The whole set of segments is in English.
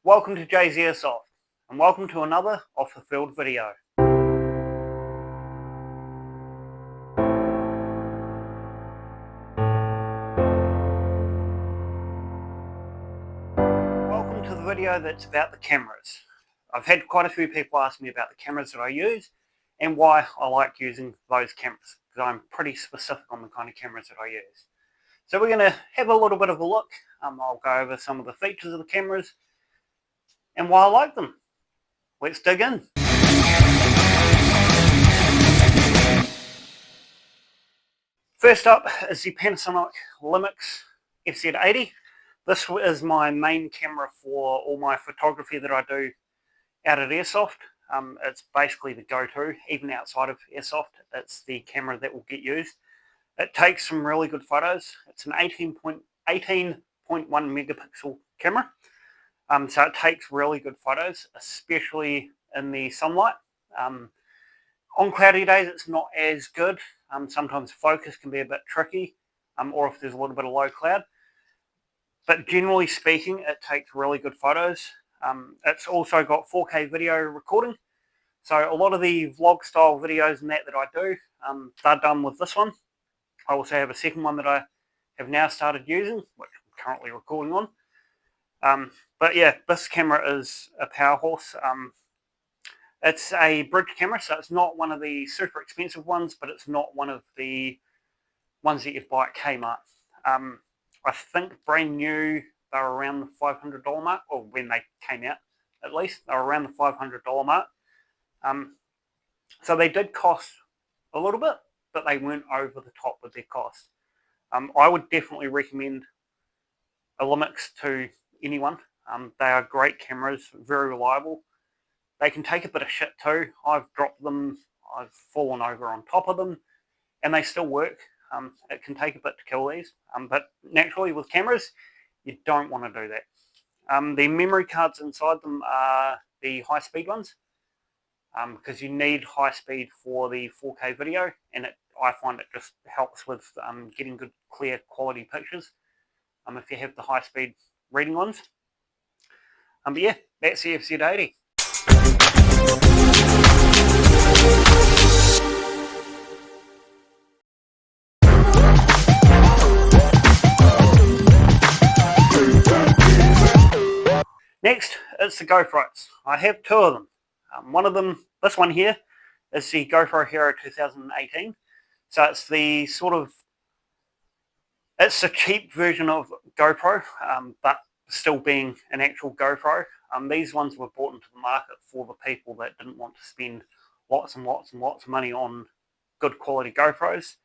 Welcome to Jay's Airsoft, and welcome to another off the field video. Welcome to the video that's about the cameras. I've had quite a few people ask me about the cameras that I use and why I like using those cameras, because I'm pretty specific on the kind of cameras that I use. So we're going to have a little bit of a look. I'll go over some of the features of the cameras and why I like them. Let's dig in. First up is the Panasonic Lumix FZ80. This is my main camera for all my photography that I do out at Airsoft. It's basically the go-to, even outside of Airsoft. It's the camera that will get used. It takes some really good photos. It's an 18.1 megapixel camera. So it takes really good photos, especially in the sunlight. On cloudy days, it's not as good. Sometimes focus can be a bit tricky, or if there's a little bit of low cloud. But generally speaking, it takes really good photos. It's also got 4K video recording. So a lot of the vlog style videos and that I do, they're done with this one. I also have a second one that I have now started using, which I'm currently recording on. But yeah, this camera is a powerhouse. It's a bridge camera, so it's not one of the super expensive ones, but it's not one of the ones that you buy at Kmart. I think brand new, they're around the $500 mark, or when they came out at least, they're around the $500 mark. So they did cost a little bit, but they weren't over the top with their cost. I would definitely recommend a Lumix to anyone. They are great cameras, very reliable. They can take a bit of shit too. I've dropped them, I've fallen over on top of them, and they still work. It can take a bit to kill these, but naturally with cameras, you don't want to do that. The memory cards inside them are the high-speed ones, because you need high speed for the 4K video, and I find it just helps with getting good, clear, quality pictures if you have the high-speed reading ones. But yeah, that's the FZ80. Next, it's the GoPros. I have two of them. One of them, this one here, is the GoPro Hero 2018. So it's the it's a cheap version of GoPro, but still being an actual GoPro. These ones were brought into the market for the people that didn't want to spend lots and lots and lots of money on good quality GoPros.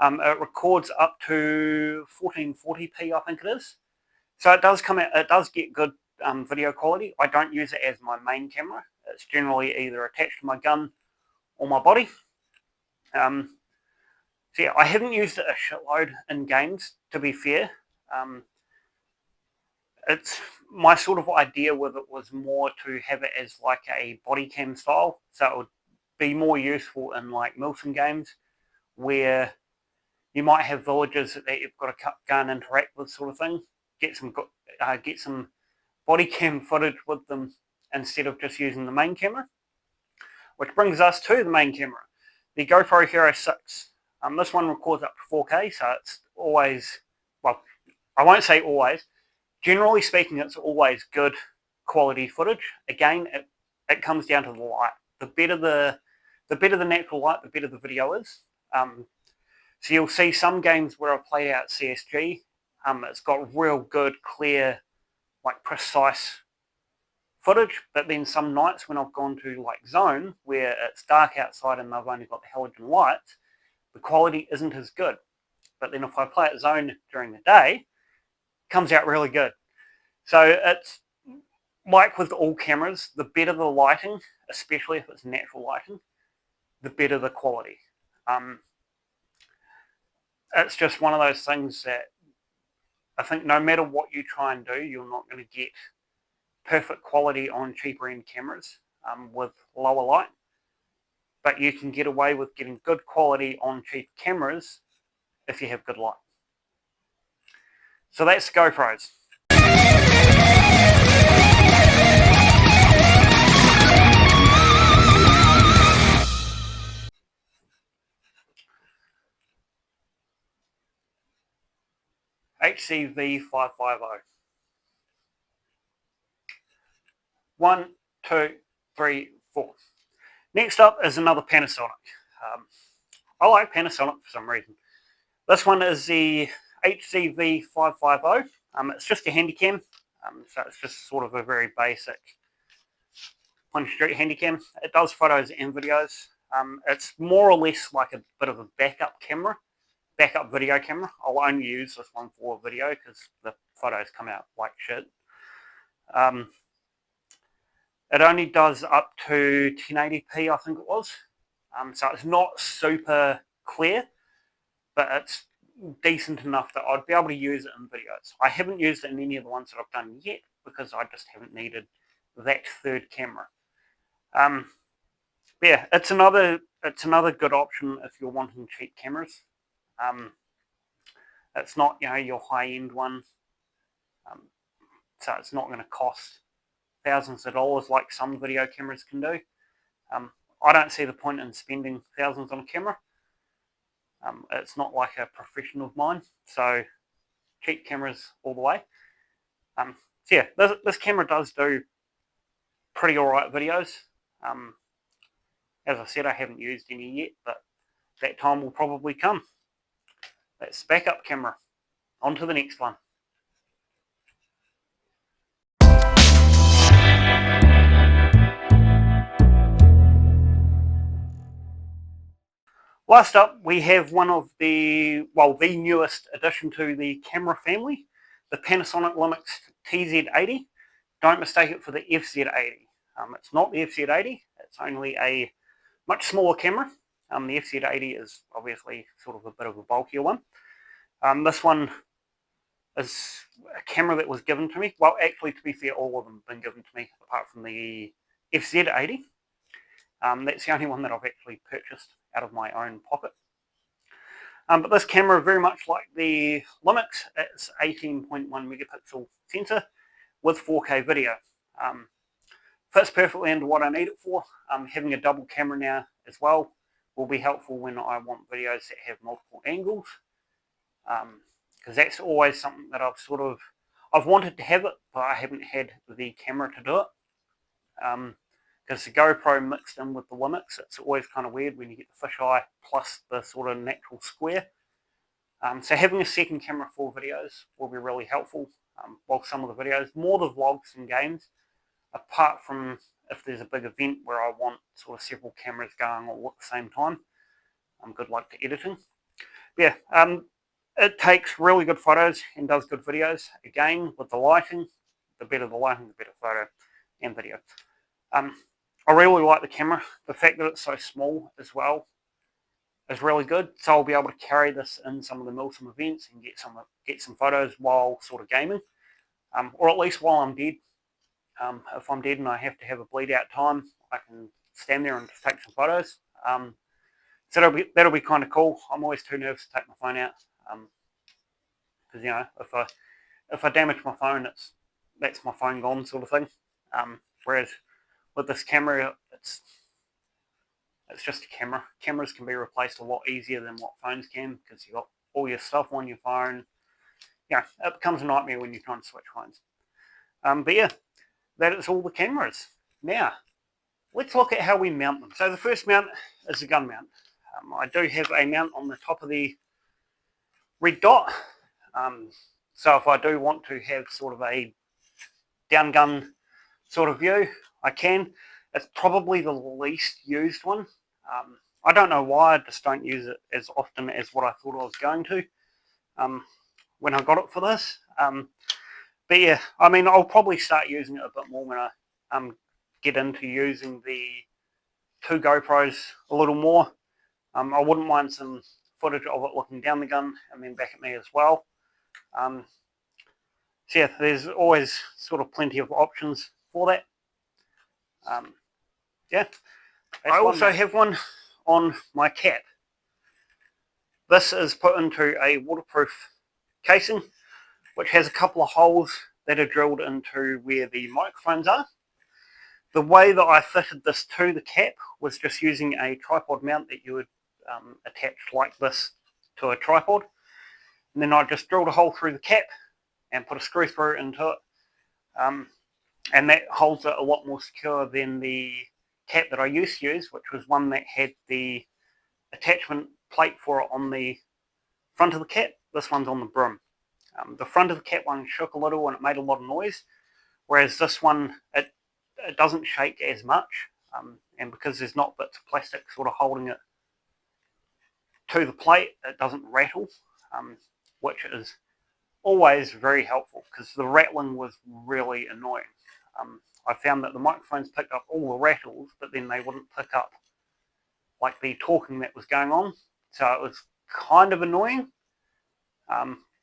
It records up to 1440p, I think it is. So it does come out, it does get good video quality. I don't use it as my main camera. It's generally either attached to my gun or my body. So yeah, I haven't used it a shitload in games, to be fair. It's my sort of idea with it was more to have it as like a body cam style, so it would be more useful in like Milton games where you might have villages that you've got to gun interact with, sort of thing. Get some body cam footage with them instead of just using the main camera. Which brings us to the main camera, the GoPro Hero 6. This one records up to 4K, so it's always, well, I won't say always. Generally speaking, it's always good quality footage. Again, it comes down to the light. The better the natural light, the better the video is. So you'll see some games where I've played out CSG. It's got real good, clear, like precise footage. But then some nights when I've gone to like Zone, where it's dark outside and they've only got the halogen lights, the quality isn't as good. But then if I play at Zone during the day, comes out really good. So it's like with all cameras, the better the lighting, especially if it's natural lighting, the better the quality. It's just one of those things that I think no matter what you try and do, you're not going to get perfect quality on cheaper end cameras with lower light. But you can get away with getting good quality on cheap cameras if you have good light. So that's GoPros. HCV550. 1, 2, 3, 4. Next up is another Panasonic. I like Panasonic for some reason. This one is the HCV550. It's just a handycam, so it's just sort of a very basic punch street handycam. It does photos and videos. It's more or less like a bit of a backup video camera. I'll only use this one for video because the photos come out like shit. It only does up to 1080p, I think it was. So it's not super clear, but it's decent enough that I'd be able to use it in videos. I haven't used it in any of the ones that I've done yet because I just haven't needed that third camera. Yeah, it's another good option if you're wanting cheap cameras. It's not your high-end one, so it's not going to cost thousands of dollars like some video cameras can do. I don't see the point in spending thousands on a camera. It's not like a profession of mine, so cheap cameras all the way. So yeah, this camera does do pretty alright videos. As I said, I haven't used any yet, but that time will probably come. That's backup camera. On to the next one. Last up, we have one of the newest addition to the camera family, the Panasonic Lumix TZ80. Don't mistake it for the FZ80. It's not the FZ80. It's only a much smaller camera. The FZ80 is obviously sort of a bit of a bulkier one. This one is a camera that was given to me. Well, actually, to be fair, all of them have been given to me, apart from the FZ80. That's the only one that I've actually purchased out of my own pocket. But this camera, very much like the Lumix, it's 18.1 megapixel sensor with 4K video. Fits perfectly into what I need it for. Having a double camera now as well will be helpful when I want videos that have multiple angles, because that's always something that I've wanted to have it, but I haven't had the camera to do it. Because the GoPro mixed in with the Lumix, it's always kind of weird when you get the fisheye plus the sort of natural square. So having a second camera for videos will be really helpful. Well, some of the videos, more the vlogs and games, apart from if there's a big event where I want sort of several cameras going all at the same time. Good luck to editing. But yeah, it takes really good photos and does good videos. Again, with the lighting, the better the lighting, the better photo and video. I really like the camera. The fact that it's so small as well is really good. So I'll be able to carry this in some of the Woolston events and get some photos while sort of gaming, or at least while I'm dead. If I'm dead and I have to have a bleed out time, I can stand there and just take some photos. So that'll be kind of cool. I'm always too nervous to take my phone out, because if I damage my phone, that's my phone gone sort of thing. Whereas with this camera, it's just a camera. Cameras can be replaced a lot easier than what phones can, because you've got all your stuff on your phone. It becomes a nightmare when you're trying to switch phones. But yeah, that is all the cameras. Now, let's look at how we mount them. So the first mount is the gun mount. I do have a mount on the top of the red dot. So if I do want to have sort of a down gun sort of view, I can. It's probably the least used one. I don't know why, I just don't use it as often as what I thought I was going to when I got it for this. But yeah, I mean, I'll probably start using it a bit more when I get into using the two GoPros a little more. I wouldn't mind some footage of it looking down the gun and then back at me as well. So yeah, there's always sort of plenty of options for that. Yeah, I also have one on my cap. This is put into a waterproof casing, which has a couple of holes that are drilled into where the microphones are. The way that I fitted this to the cap was just using a tripod mount that you would attach like this to a tripod. And then I just drilled a hole through the cap and put a screw through into it. And that holds it a lot more secure than the cap that I used to use, which was one that had the attachment plate for it on the front of the cap. This one's on the brim. The front of the cap one shook a little and it made a lot of noise, whereas this one, it doesn't shake as much, and because there's not bits of plastic sort of holding it to the plate, it doesn't rattle, which is always very helpful, because the rattling was really annoying. I found that the microphones picked up all the rattles, but then they wouldn't pick up like the talking that was going on, so it was kind of annoying,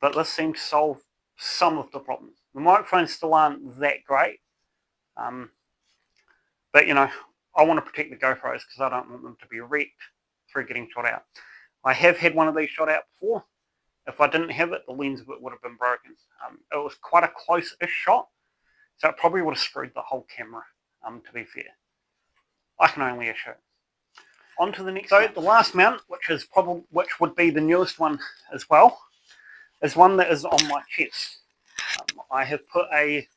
but this seemed to solve some of the problems. The microphones still aren't that great, but you know, I want to protect the GoPros because I don't want them to be wrecked through getting shot out. I have had one of these shot out before. If I didn't have it, the lens of it would have been broken. It was quite a close-ish shot, so it probably would have screwed the whole camera, to be fair. I can only assume. On to the next mount. The last mount, which would be the newest one as well, is one that is on my chest. I have put a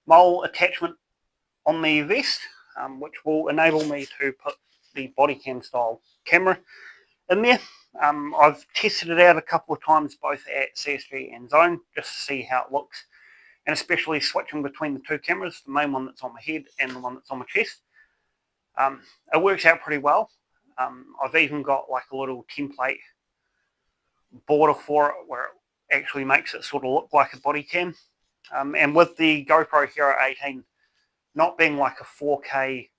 mole attachment on the vest, which will enable me to put the body cam style camera in there. I've tested it out a couple of times both at CSG and Zone just to see how it looks, and especially switching between the two cameras, the main one that's on my head and the one that's on my chest. It works out pretty well. I've even got like a little template border for it where it actually makes it sort of look like a body cam. And with the GoPro Hero 18 not being like a 4K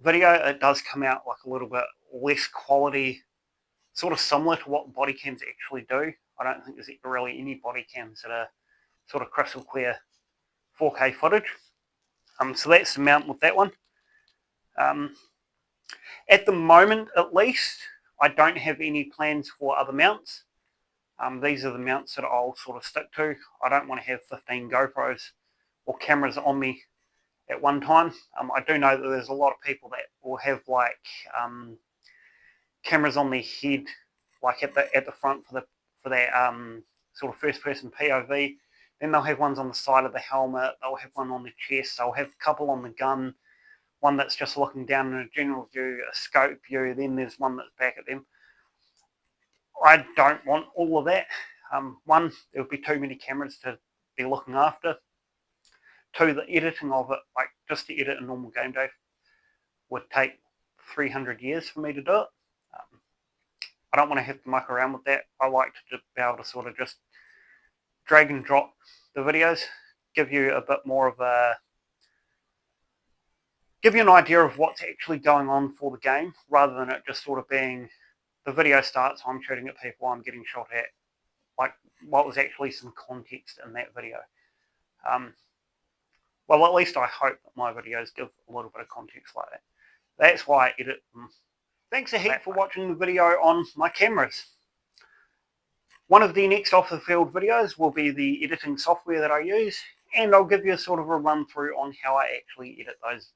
video, it does come out like a little bit less quality, sort of similar to what body cams actually do. I don't think there's really any body cams that are sort of crystal clear 4K footage. So that's the mount with that one. At the moment, at least, I don't have any plans for other mounts. These are the mounts that I'll sort of stick to. I don't want to have 15 GoPros or cameras on me at one time. I do know that there's a lot of people that will have like cameras on their head, like at the front for that sort of first person POV. Then they'll have ones on the side of the helmet. They'll have one on the chest. They'll have a couple on the gun. One that's just looking down in a general view, a scope view. Then there's one that's back at them. I don't want all of that. One, there would be too many cameras to be looking after. Two, the editing of it, like just to edit a normal game day, would take 300 years for me to do it. I don't want to have to muck around with that. I like to be able to sort of just drag and drop the videos, give you a bit more of a, give you an idea of what's actually going on for the game, rather than it just sort of being, the video starts, I'm shooting at people, I'm getting shot at, like what was actually some context in that video. Well, at least I hope that my videos give a little bit of context like that. That's why I edit them. Thanks a heap for watching the video on my cameras. One of the next off the field videos will be the editing software that I use, and I'll give you a sort of a run through on how I actually edit those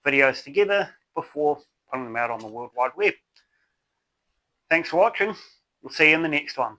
videos together before putting them out on the World Wide Web. Thanks for watching. We'll see you in the next one.